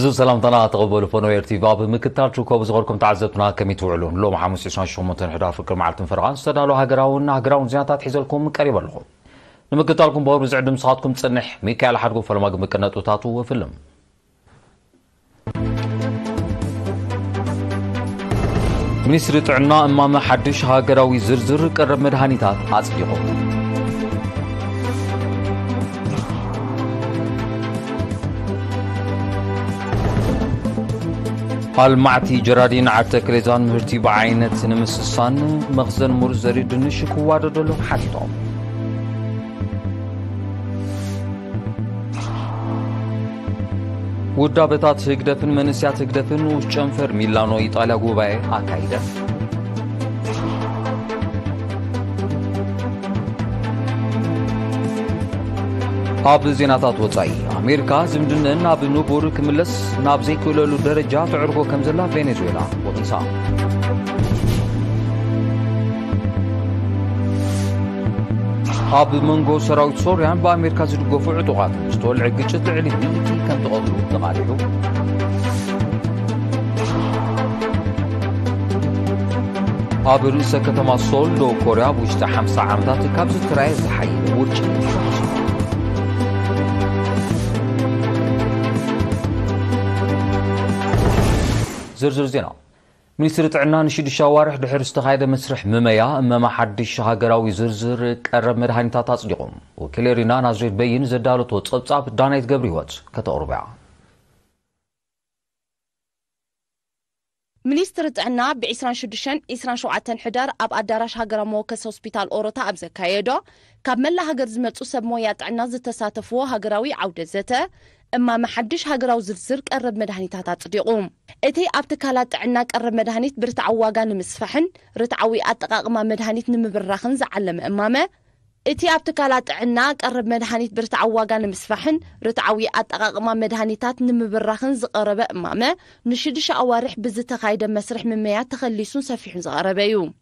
بزو سلام طنا تقبلوا فنوير تي باب مكتال شو كوب صغركم تعزبنا كم يتوعلون لو محمد عشان شو متن حدا فكر معلتن فرعان استدالو هاجراون زيادات حيزلكم قريب لكم نمكتالكم بور بزعد مساعدكم تصنح ميكائيل حرقو فلما مكنتو تاتو وفيلم منيستر طعنا امام حدش هاجراوي زرزر قرب مدهانيتات اصديقو المعتي جرادين عتكليزان مهرتي بعينة نمسسان مخزن مرزري دنشك واددلو حالتهم ودابطات هقدفن منسيات هقدفن وشنفر ميلانو إيطاليا قوباي آكايدة اب زيناتات وصاي امريكا زمدنن اب نوبور كملس ناب زي كللو درجه تعرفو كمزلا فنزويلا وقيسا اب منغو سراوت سوريان بامريكا زدغفو عطوقات مستول عقچت علي ميتي كم تقدرو تقاليحو اب روسيا كتما سول دو كوريا بوشتا 50 عامات كابز ترايز حي ورچ زرزر زينا منيستر طعنا نشيد الشوارح دحر استخايده مسرح مميا امام حدش هاجراوي زرزر قرب مدهانيتات اصدقهم وكليرينا نازريت بين زدالو تصصاب دانايت غبريوت كتقربع منيستر طعنا ب 26 حدار اب اداراش هاجرا موكس هوسبيتال اوروتا اب زكايدو كاب ملا هاجر زمصو سب مويا طعنا زتساتفو هاجراوي عوده زته اما محدش هاجراو زرزر قرب مدهانيتات اصدقهم اتي ابتكالات طعنا قرب مدهانيت برتعو واغا نمسفحن رتعوي اطقاقما مدهانيت نمبراخن زعلم امامه اتي ابتكالات طعنا قرب مدهانيت برتعو واغا نمسفحن رتعوي اطقاقما مدهانيتات نمبراخن زقربه امامه نشدش اوارح بزتخايده مسرح مميات تخليسون سفيحن زقربيو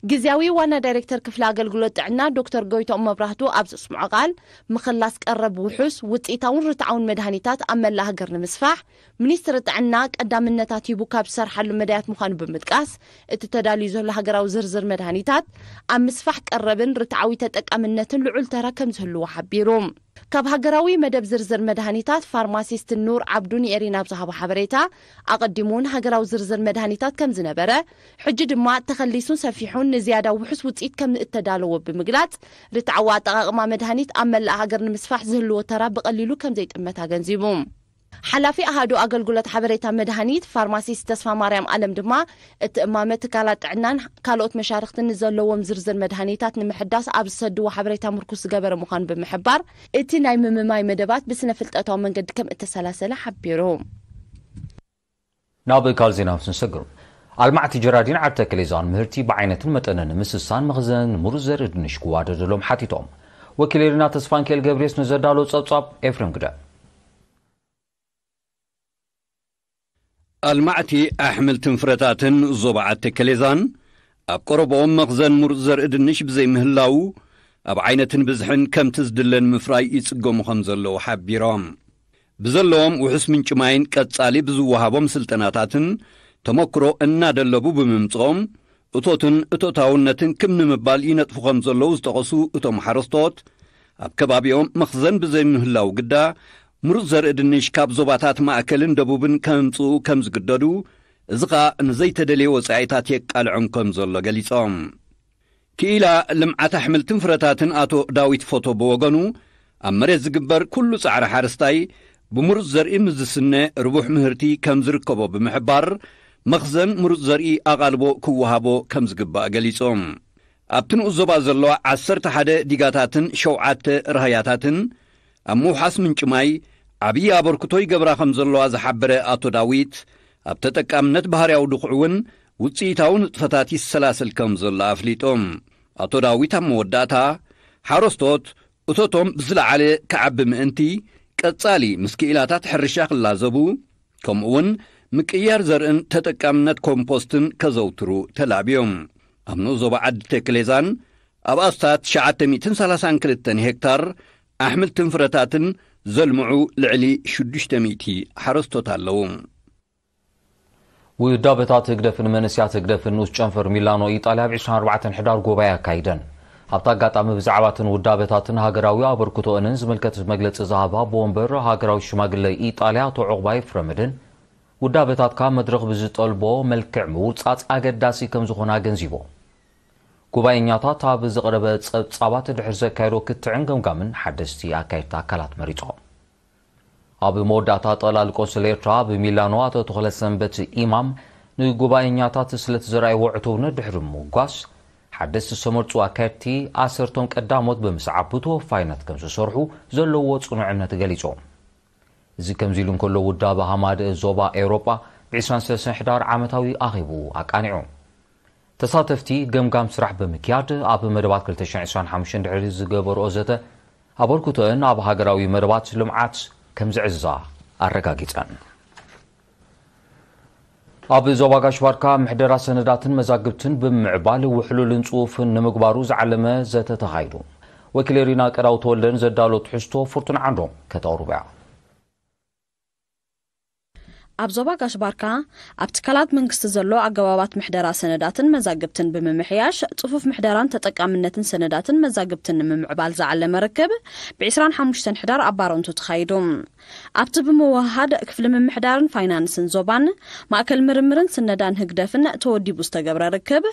جزاوي وانا دايركتور كفل اغلغلوت طعنا دكتور غويتو مبراهتو ابز اسمع قال مخلاص قرب وحوس وطيتاون رتعون مدهانيتات املا هاجر نمسفح منيستر طعنا قدامنتات يبو كاب سرحلو مدايات مخان بمطقاس اتتدالي زو هاجراو زرزر مدهانيتات ام مسفح قربن رتعوي تطقامنتن لعل ترا كم زهلو حبيروم كاب هاجراوي مدب زرزر مدهانيتات فارماسيست النور عبدون إيرينا بزهاب حبريتا أقدمون هاجراو زرزر مدهانيتات كم زنبرة حجد ما تخليسون سفيحون نزيادة وحس وتقيت كم التدالو بمقلات رتعوات أغما مدهانيت أما هاجر نمسفح زهلو ترى بقليلو كم زيت أمتها جنزيبوم حلافي أهادو أقلقلت حبريتا مدهانيت فارماسيست تسفى مريم ألم دما اتمامت كالات عنان كالوت مشارختن نزلوهم زرزر مدهانيتات نمحداس أبسدو حبريتا مركوس جبر مخان بمحبار اتي ناي مماي مدبات بسنفلت أتو من قد كم التسلاسل حبيروم نابل كالزينا سنسقر المعتي جرادين عرتا كليزان مهرتي بعينة المتنن مسسان مخزن مرزر دنشكو واددلهم حاتيتهم وكليرنا تسفان كيل جبريس نزدالو تصاب إفرم قدا المعتي أحمل تنفرتاتن زوبعات كليزان أقربهم مخزن مرزر إدنش بزي مهلاو أب عينة بزحن كم تزدلن مفراي يتسقوم خمزلو حبيرام بزلوم وحس من جمعين كتسالي بزوهابهم سلطناتاتن تمكرو أنا دلبو بممتغم أتوتاونتن كم نمبال ينطفو خمزلو استغسو أتوم حرستوت أب كبابيهم مخزن بزي مهلاو قدا مرزر إدنش كاب زوباتات مأكلن دبوبن كمتو كمز قددو إزغا نزيت دلي وسعيتات يكالعن كمزلو قليصام كيلا لمعة تحمل تنفرتاتن آتو داويت فوتو بوغنو أمريز زقبر كل سعر حارستاي بمرزر إمزسنة ربوح مهرتي كمزر كبو بمحبار مخزن مرزر أغالبو كوهابو كمز قبا قليصام أبتن أزوبا زلو عسر تحادة ديقاتاتن شوعات رهياتاتن أمو حاس من جماي عبي أبركتوي قبرا خمزلو از حبرة آتو داويت أبتتك أمنت بهاري أو دخعون وتسيتاون فتاتي السلاسل كمزل أفليتهم آتو داويت هم وداتا حارستوت أتوتهم بزلع علي كعب مئنتي كتسالي مسكيلاتات حرشاق اللازبو كمون مكيار زرن تتك أمنت كومبوستن كزوترو تلابيهم أمنو زوبعد تكليزان أباستات شعات 130 كلتن هكتار أحمل تنفرتاتن ዘልምዑ ልዕሊ 600 ሓረስቶት ኣለዉ ውዳበታት ህግደፍን መንስያት ህግደፍን ንኡስ ጨንፈር ሚላኖ ኢጣልያ ብ24 ሕዳር ጉባኤ አካይደን ኣብታ አጋጣሚ ብዛዕባትን ውዳበታትን ሃገራዊ አበርክቶንን ዝምልከት መግለጺ ዝሃባ ቦምበር ሃገራዊ ሽማግለ ኢጣልያ አቶ ዕቁባይ ፍረምድን ውዳበታት ካብ መድረኽ ብዝጠልቦ መልክዕ ምውጻጽ አገዳሲ ከም ዝኾነ ገንዚቦ ጉባኤኛታት ኣብ ዝቐረበ ጸብጻባት ድሕር ዘካይዶ ክትዕን ገምጋምን ሓደስቲ ኣካይድቲ ኣካላት መሪጾም ኣብ መወዳእታ ጠቅላል ቆንስል ኤርትራ ብሚላኖ አቶ ተኽለ ሰንበት ኢማም ንጉባኤኛታት ስለት ዝረኣይ ውዕቱን ድሕር ምጓስ ሓደስቲ ዝተመርጹ ኣካይድቲ ኣሰርቶም ቀዳሞት ብምስዓብ ብተወፋይነት ከም ዝሰርሑ ዘለዎ ጽኑዕነት ገሊጾም እዚ ከምዚ ኢሉ እንከሎ ውዳበ ሃማድ ዞባ ኤውሮጳ ብ23 ሕዳር ዓመታዊ ኣኺቡ ኣቃኒዑ ተሳተፍቲ ገምጋም ስራሕ ብምክያድ ኣብ መደባት 2025 ድሕሪ ዝገበርኦ ዘተ ኣበርክቶን ኣብ ሃገራዊ መደባት ልምዓት ከም ዝዕዛ ኣረጋጊጸን ኣብ ዞባ ጋሽባርካ ምሕደራ ሰነዳትን መዛግብትን ብምዕባል ውሕሉልን ጽሑፍን ንምግባሩ ዝዓለመ ዘተ ተኻይዱ ወኪል ሪና ቀዳው ተወልደን ዘዳሎ ትሕዝቶ ፍርቱን ዓንዶም ከተቕርብያ ኣብ ዞባ ጋሽባርካ ኣብ ትካላት መንግስቲ ዘሎ ኣገባባት ምሕደራ ሰነዳትን መዛግብትን ብምምሕያሽ ጽፉፍ ምሕደራን ተጠቃምነትን ሰነዳትን መዛግብትን ንምዕባል ዝዓለመ ርክብ ብ25 ሕዳር ኣብ ባሮንቱ ተኻይዱ ኣብቲ ብምውሃድ ክፍሊ ምምሕዳርን ፋይናንስን ዞባን ማእከል ምርምርን ስነዳን ህግደፍን ተወዲቡ ዝተገብረ ርክብ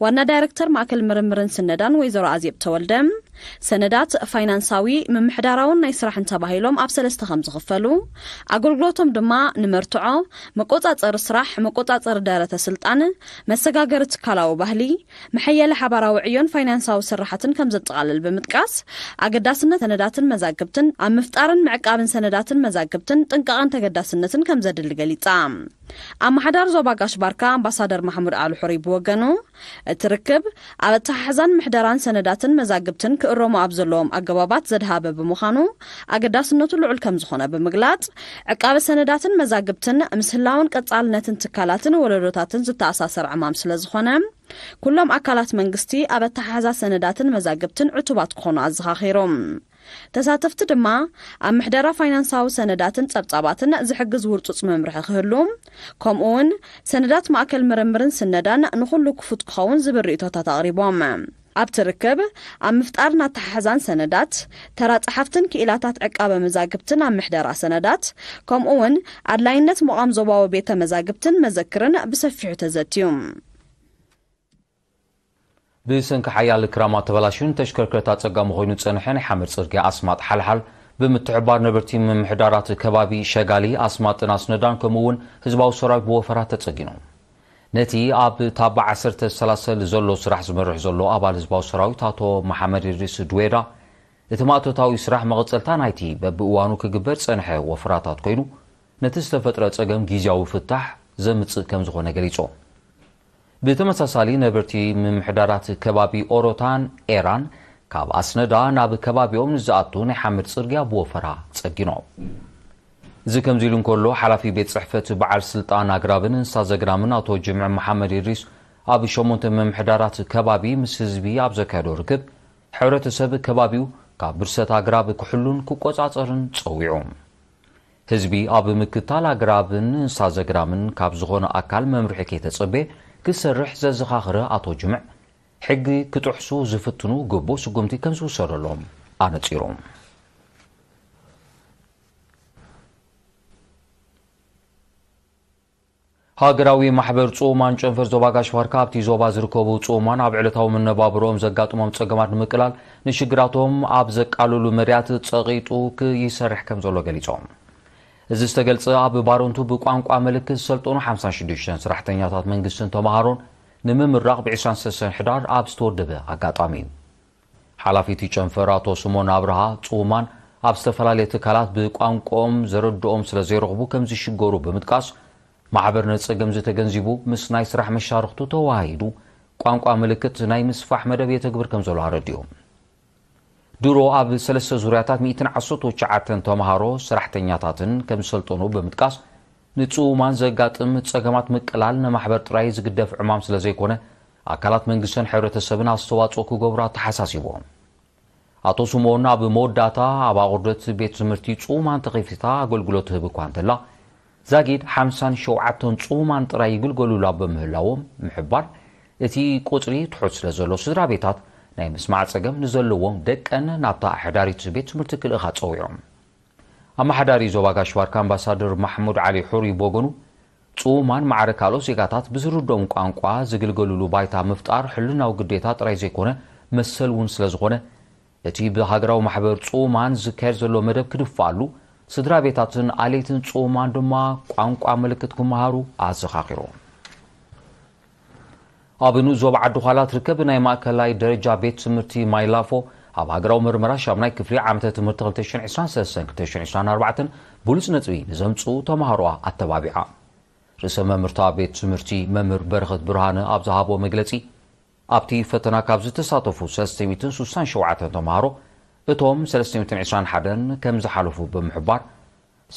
ዋና ዳይሬክተር ማእከል ምርምርን ስነዳን ወይዘሮ ኣዜብ ተወልደ ሰነዳት ፋይናንሳዊ ምምሕዳራውን ናይ ስራሕን ተባሂሎም ኣብ 3 ከም ዝኽፈሉ ኣገልግሎቶም ድማ ንመርትዖ መቆጻጸር ስራሕ መቆጻጸር ዳረተ ስልጣን መሰጋገር ትካላዊ ባህሊ መሐየለ ሓባራዊ ዕዮን ፋይናንሳዊ ስራሓትን ከም ዘጠቃልል ብምጥቃስ ኣገዳስነት ሰነዳትን መዛግብትን ኣብ ምፍጣርን ምዕቃብን ሰነዳትን መዛግብትን ጥንቃቐን ተገዳስነትን ከም ዘድሊ ገሊጻ ኣብ ማሕዳር ዞባ ጋሽባርካ ኣምባሳደር ማሕሙድ ኣሉ ሑሪ ብወገኑ እትርክብ ኣብ ተሓዛን ምሕደራን ሰነዳትን መዛግብትን ክእረሙ ኣብ ዘለዎም ኣገባባት ዘድሃበ ብምዃኑ ኣገዳስነቱ ልዑል ከም ዝኾነ ብምግላጽ ዕቃበ ሰነዳትን መዛግብትን ምስላውን ቀጻልነትን ትካላትን ወለዶታትን ዝተኣሳሰር ዕማም ስለ ዝኾነ ኩሎም ኣካላት መንግስቲ ኣብ ተሓዛ ሰነዳትን መዛግብትን ዕቱባት ክኾኑ ኣዘኻኺሮም ተሳተፍቲ ድማ ኣብ ምሕደራ ፋይናንሳዊ ሰነዳትን ጸብጻባትን ዝሕግዝ ውርጹጽ መምርሒ ክህሉ ከምኡውን ሰነዳት ማእከል ምርምርን ስነዳን ንኹሉ ክፉት ክኸውን ዝብል ርእቶታት ኣቕሪቦም ኣብ ትርክብ ኣብ ምፍጣርና ተሓዛን ሰነዳት ተራ ጸሓፍትን ክኢላታት ዕቃበ መዛግብትን ኣብ ምሕደራ ሰነዳት ከምኡውን ኣድላይነት መቓም ዞባዊ ቤተ መዛግብትን መዘክርን ብሰፊሑ ተዘትዩ ብሰንኪ ሓያል ክራማት ተበላሽን ተሽከርከርታ ጸጋሚ ኮይኑ ጸንሐ ናይ ሓመድ ጽርግያ ኣስማጥ ሓልሓል ብምትሕባር ነበርቲ ምምሕዳራት ከባቢ ሸጋሊ ኣስማጥን ኣስነዳን ከምኡውን ህዝባዊ ሰራዊት ብወፈራት ተጸጊኖም ነቲ ኣብ ታባ 13 ዘሎ ስራሕ ዝመርሕ ዘሎ ኣባል ህዝባዊ ሰራዊት አቶ መሐመድ ኢድሪስ ድዌዳ እቲ ማእቶታዊ ስራሕ መቐጸልታ ናይቲ በብእዋኑ ክግበር ጸንሐ ወፈራታት ኮይኑ ነቲ ዝተፈጥረ ጸገም ጊዜያዊ ፍታሕ ዘምጽእ ከም ዝኾነ ገሊጾም ብተመሳሳሊ ነበርቲ ምምሕዳራት ከባቢ ኦሮታን ኤራን ካብ ኣስነዳ ናብ ከባቢኦም ንዝኣቱ ናይ ሓመድ ጽርግያ ብወፈራ ጸጊኖም እዚ ከምዚ ኢሉ እንከሎ ሓላፊ ቤት ጽሕፈት በዓል ስልጣን ኣግራብን እንስሳ ዘገዳምን አቶ ጅምዕ መሐመድ ኢድሪስ ኣብ 8 ምምሕዳራት ከባቢ ምስ ህዝቢ ኣብ ዘካየዶ ርክብ ሕብረተሰብ ከባቢው ካብ ብርሰት ኣግራብ ክሕሉን ክቆጻጸርን ጸዊዖም ህዝቢ ኣብ ምክታል ኣግራብን እንስሳ ዘገዳምን ካብ ዝኾነ ኣካል መምርሒ ከይተጸበ ክሰርሕ ዘዘኻኽረ አቶ ጅምዕ ሕጊ ክጥሕሱ ዝፍትኑ ግቡእ ስጉምቲ ከም ዝውሰደሎም ኣነጺሮም ሃገራዊ ማሕበር ጽኡማን ጨንፈር ዞባ ጋሽባርካ ኣብቲ ዞባ ዝርከቡ ጽኡማን ኣብ ዕለታዊ መነባብሮኦም ዘጋጥሞም ጸገማት ንምቅላል ንሽግራቶም ኣብ ዘቃልሉ መርያት ጸቂጡ ክይሰርሕ ከም ዘሎ ገሊጾም እዚ ዝተገልጸ ኣብ ባሮንቱ ብቋንቋ ምልክት ዝሰልጠኑ 56 ስራሕተኛታት መንግስትን ተማሃሮን ንምምራቕ ብ23 ሕዳር ኣብ ዝተወደበ ኣጋጣሚ እዩ ሓላፊት ጨንፈር አቶ ስሞን ኣብርሃ ጽኡማን ኣብ ዝተፈላለየ ትካላት ብቋንቋኦም ዘረድኦም ስለ ዘይረኽቡ ከም ዝሽገሩ ብምጥቃስ ማሕበር ነጸገም ዝተገንዚቡ ምስ ናይ ስራሕ መሻርክቱ ተዋሂዱ ቋንቋ ምልክት ናይ ምስፋሕ መደብ የተግብር ከም ዘሎ ኣረዲዮም ድሮ ኣብ 3 ዙርያታት 119 ተማሃሮ ስራሕተኛታትን ከም ሰልጠኑ ብምጥቃስ ንጽኡማን ዘጋጥም ጸገማት ምቅላል ንማሕበር ጥራይ ዝግደፍ ዕማም ስለ ዘይኮነ ኣካላት መንግስትን ሕብረተሰብን ኣስተዋጽኦ ክገብሩ ተሓሳሲቦም አቶ ስሞና በመወዳታ አባቆርደት ቤት ትምህርቲ ጾማን ተኸፊታ አገልግሎት ህብ ኳንተላ ዛጊድ 57 ጾማን ጥራይ ይግልገሉላ በምህላዎም ምሕባር እቲ ቁጥሪ ትሑት ስለዘሎ ስድራ ቤታት ናይ ምስማዕ ጸገም ንዘለዎም ደቀን ናብታ ኣሕዳሪት ቤት ትምህርቲ ክልእኻ ጸዊዖም ኣማሓዳሪ ዞባ ጋሽባርካ ኣምባሳደር ማሕሙድ ዓሊ ሑሪ ቦገኑ ጾማን ማዕረካሎ ዜጋታት ብዝርዶም ቋንቋ ዝግልገሉሉ ባይታ ምፍጣር ሕልናው ግዴታ ጥራይ ዘይኮነ መሰልውን ስለዝኾነ እቲ ብሃገራዊ ማሕበር ጾማን ዝካየድ ዘሎ መደብ ክድፋሉ ስድራ ቤታትን አሌትን ጾማን ድማ ቋንቋ ምልክት ክመሃሩ ኣዘኻኺሮም አብኑ ዞባ ዓዲ ኋላት ርከብ ናይ ማእከላይ ደረጃ ቤት ትምህርቲ ማይላፎ ኣብ ሃገራዊ ምርመራ ሻምናይ ክፍሊ ዓመተ ትምህርቲ 2023-2024 ብሉጽ ነጥቢ ንዘምፁ ተማሃሮ ኣተባቢዓ ርእሰ መምህርታ ቤት ትምህርቲ መምህር በረኸት ብርሃነ ኣብ ዝሃቦ መግለጺ ኣብቲ ፈተና ካብ ዝተሳተፉ 367 ተማሃሮ እቶም 321 ከም ዝሓለፉ ብምሕባር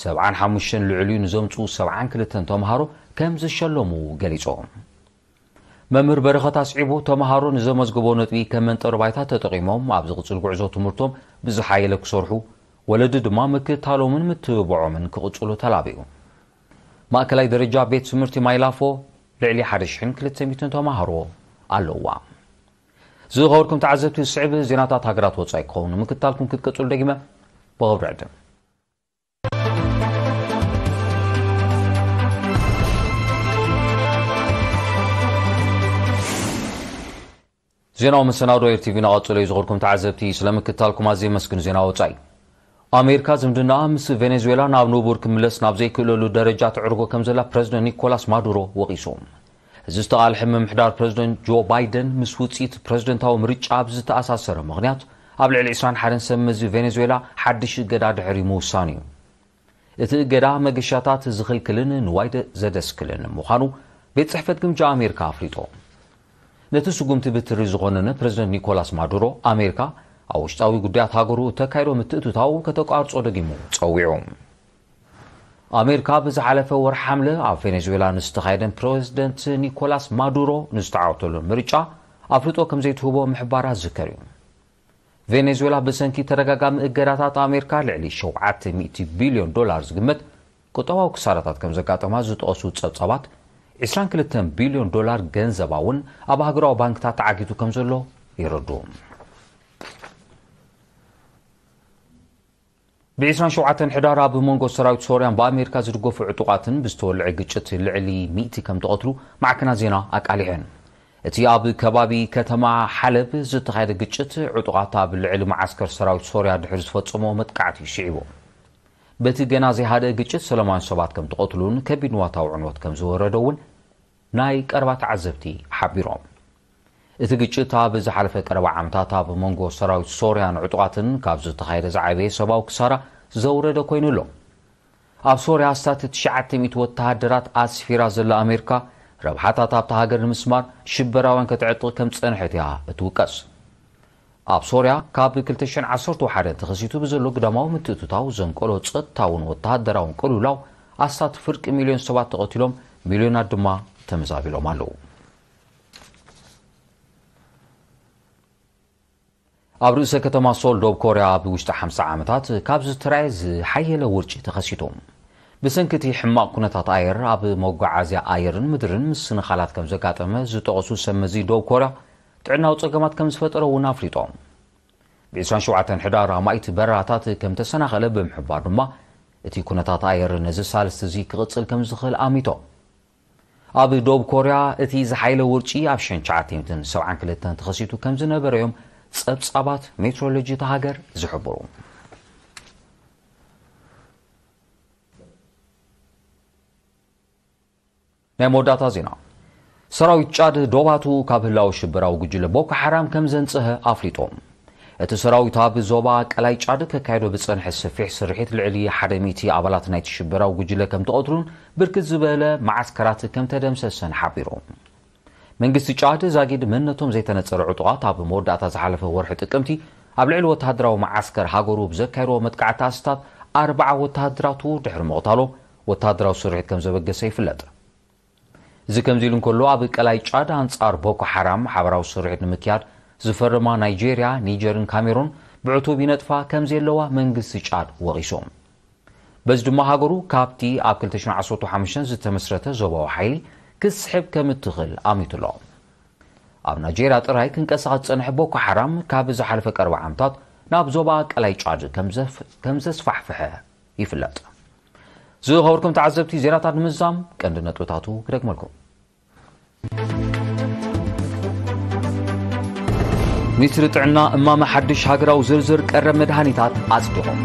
75 ልዕልዩ ንዘምፁ 72 ተማሃሮ ከም ዝሸለሙ ገሊጾም መምህር በረኸት ኣስዒቡ ተማሃሮ ንዘመዝግቦ ነጥቢ ከም መንጠር ባይታ ተጠቂሞም ኣብ ዝቕጽል ጉዕዞ ትምህርቶም ብዝሓየለ ክሰርሑ ወለዲ ድማ ምክታሎምን ምትብብዖምን ክቕጽሉ ተላቢኡ ማእከላይ ደረጃ ቤት ትምህርቲ ማይላፎ ልዕሊ 1200 ተማሃሮ ኣለዋ ዝኸበርኩም ተዓዘብቲ ስዕብ ዜናታት ሃገራት ወጻኢ ክኸውን ምክታልኩም ክትቀጽሉ ደጊመ ብኽብሪ ዕድም ዜናው መሰናዶ ኤርቲቪ ናቀጽሎ ይዝኸርኩም ተዓዘብቲ ስለምክታልኩም ኣዝየ መስግን ዜና ወጻኢ ኣሜሪካ ዝምድና ምስ ቬኔዙዌላ ናብ ንቡር ክምለስ ናብ ዘይክእለሉ ደረጃ ትዕርጎ ከም ዘላ ፕሬዚደንት ኒኮላስ ማዱሮ ወቂሶም እዚ ዝተቓልሐ ምምሕዳር ፕሬዚደንት ጆ ባይደን ምስ ውፅኢት ፕሬዚደንታዊ ምርጫ ብዝተኣሳሰረ ምኽንያት ኣብ ልዕሊ 21 ሰብ መዚ ቬኔዙዌላ ሓድሽ እገዳ ድሕሪ ምውሳን እዩ እቲ እገዳ መገሻታት ዝኽልክልን ንዋይደ ዘደስክልን ምዃኑ ቤት ጽሕፈት ግምጃ ኣሜሪካ ኣፍሊጦ ነቲ ስጉምቲ ብትሪ ዝኾነነ ፕሬዚደንት ኒኮላስ ማዱሮ ኣሜሪካ ኣብ ውሽጣዊ ጉዳያት ሃገሩ ተካይዶ ምትእትታው ከተቋርጾ ደጊሙ ጸዊዑ ኣሜሪካ ብዝሓለፈ ወርሒ ሓምለ ኣብ ቬኔዙዌላ ንዝተኻየደን ፕሬዚደንት ኒኮላስ ማዱሮ ንዝተዓወተሉ ምርጫ ኣፍልጦ ከም ዘይትህቦ ምሕባራ ዝከር እዩ ቬኔዙዌላ ብሰንኪ ተደጋጋሚ እገዳታት ኣሜሪካ ልዕሊ 700 ቢልዮን ዶላር ዝግመት ቁጠባዊ ክሳራታት ከም ዘጋጠማ ዝጠቐሱ ጸብጻባት 22 ቢልዮን ዶላር ገንዘባ እውን ኣብ ሃገራዊ ባንክታት ተዓጊቱ ከም ዘሎ ይረድኡ ب27 حدار ኣብ መንጎ ሰራዊት ሶርያን በአሜሪካ ዝድገፉ ዕጡቃትን ብዝተወልዐ ግጭት ልዕሊ 100 ከም ተቐትሉ ማዕከና ዜና ኣቃሊዐን እቲ ኣብ ከባቢ ከተማ ሓለብ ዝተኻየደ ግጭት ዕጡቃት ኣብ ልዕሊ ማዓስከር ሰራዊት ሶርያ ድሕሪ ዝፈጸሞ መጥቃዕቲ ይስዒቡ በቲ ገና ዘይሃደ ግጭት ሰላማውያን ሰባት ከም ተቐትሉን ከቢድ ንዋታዊ ዕንወት ከም ዝወረደውን ናይ ቀረባ ተዓዘብቲ ሓቢሮም እቲ ግጭት ኣብ ዝሓለፈ ቀረባ ዓመታት ኣብ መንጎ ሰራዊት ሶርያን ዕጡቃትን ካብ ዝተኻየደ ዝዓበየ ሰብኣዊ ክሳራ ዘውረደ ኮይኑ ኣሎ ኣብ ሶርያ ስታት 900 ወተሃደራት ኣስፊራ ዘላ ኣሜሪካ ረብሓታት ኣብታ ሃገር ንምስማር ሽበራውያን ከተዕጥቕ ከም ፀንሐት እያ እትውቀስ ኣብ ሶርያ ካብ 2011 ተኸሲቱ ብዘሎ ግዳማዊ ምትእትታው ዘንቀሎ ጸጥታውን ወተሃደራውን ቅልውላው ኣስታት ፍርቂ ሚልዮን ሰባት ተቐቲሎም ሚልዮናት ድማ ተመዛቢሎም ኣለዉ ኣብ ርእሰ ከተማ ሶል ደቡብ ኮርያ ብውሽጢ 50 ዓመታት ካብ ዝተራእየ ዝሓየለ ውርጪ ተኸሲቶም ብሰንኪ ሕማቕ ኩነታት ኣየር ኣብ መጓዓዝያ ኣየርን ምድርን ምስ ስንኻላት ከም ዘጋጠመ ዝጠቐሱ ሰመዚ ደቡብ ኮርያ ጥዕናዊ ጸገማት ከም ዝፈጠረ እውን ኣፍሊጦም ብ27 ሕዳር ኣማኢት በረራታት ከም ተሰናኸለ ብምሕባር ድማ እቲ ኩነታት ኣየር ነዚ ሳልስቲ እዚ ክቕጽል ከም ዝኽእል ኣሚቶም ኣብ ደቡብ ኮርያ እቲ ዝሓየለ ውርጪ ኣብ 1972 ተኸሲቱ ከም ዝነበረ እዮም ጸብጻባት ሜትሮሎጂ ተሃገር ዝሕብሩ ናይ መወዳእታ ዜና ሰራዊት ጫድ ዶባቱ ካብ ህላዊ ሽበራዊ ጉጅለ ቦኮ ሓራም ከም ዘንጽሀ ኣፍሊጦም እቲ ሰራዊት ኣብ ዞባ ቀላይ ጫድ ከካይዶ ብጸንሐ ሰፊሕ ስርሒት ልዕሊ 100 ኣባላት ናይቲ ሽበራዊ ጉጅለ ከም ተቐትሉን ብርክት ዝበለ ማዓስከራት ከም ተደምሰሰን ሓቢሮም መንግስቲ ጫድ ዛጊድ መንነቶም ዘይተነጸረ ዕጡቃት ኣብ መወዳእታ ዝሓለፈ ወርሒ ጥቅምቲ ኣብ ልዕሊ ወተሃደራዊ ማዓስከር ሃገሩ ብዘካይዶ መጥቃዕቲ ኣስታት 40 ወተሃደራቱ ድሕሪ ምቕታሎ ወተሃደራዊ ስርሒት ከም ዘበገሰ ይፍለጥ እዚ ከምዚ ኢሉ እንከሎ ኣብ ቀላይ ጫድ አንጻር ቦኮ ሓራም ሓበራዊ ስርሒት ንምክያድ ዝፈርማ ናይጄርያ ኒጀርን ካሜሩን بعتوب ينطفا كم زيلوا منجس ጫድ وغيسوم بس دما هاجرو كابتي أكل تشمع صوتو حمشان زت مسرته زباو حيلي كسحب كم تغل أميتلام أب نيجيريا تراي كنقصات صنحبو كحرام كابز حلفك 4 عامات ناب زوبا قلاي ጫድ كم زسفحفحه يفلط زو خبركم تعذبتي زيراتات مزام قند نطوتاتو كدكملكم ሚኒስትር ጥዕና እማማ ሓድሽ ሃገራዊ ዝርዝር ቀረብ መድሃኒታት ኣጽድቖም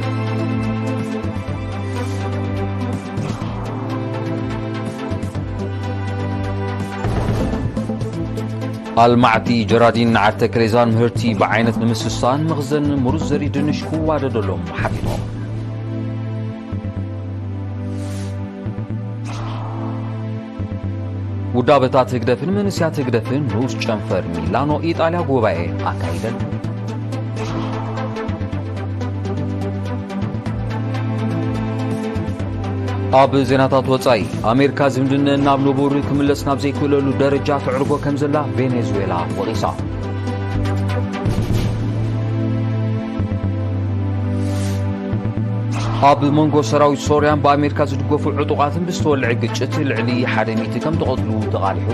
አልማዕቲ ጀራዲን ዓርተ ክሌዛን ምህርቲ ብዓይነት ንምስሳን መኽዘን ሙሩዝ ዘርኢ ድንሽ ክዋደደሎም ሓፊቶም ውዳበታት ህግደፍን መንስያት ህግደፍን ንኡስ ጨንፈር ሚላኖ ኢጣልያ ጉባኤ አካሂደን ኣብ ዜናታት ወጻኢ ኣሜሪካ ዝምድነ ናብ ንቡር ክምለስ ናብ ዘይክእለሉ ደረጃ ትዕርጎ ከም ዘላ ቬኔዙዌላ ወቂሳ ኣብ መንጎ ሰራዊት ሶርያን በአሜሪካ ዝድገፉ ዕጡቃትን ብዝተወልዐ ግጭት ልዕሊ 100 ከም ተቐትሉ ተቓሊሑ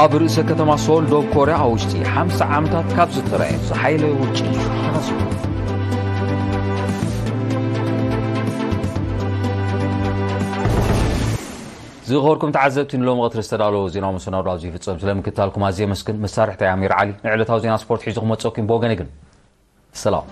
ኣብ ርእሰ ከተማ ሶል ደቡብ ኮርያ ውሽጢ 50 ዓመታት ካብ ዝተረኣየ ዝሓይለ ውርጪ ተኸሲቱ ዝኸርኩም ተዓዘብቲ ንሎም ቀትሪ ዝተዳለወ ዜናዊ መሰናዶ ኣብዚ ይፍጸም ስለምክትታልኩም ኣዝየ መስክን መሳርሕቲ ኣሚር ዓሊ ንዕለታዊ ዜና ስፖርት ሒዙ ክመጽኩም ብወገነ ግን ሰላም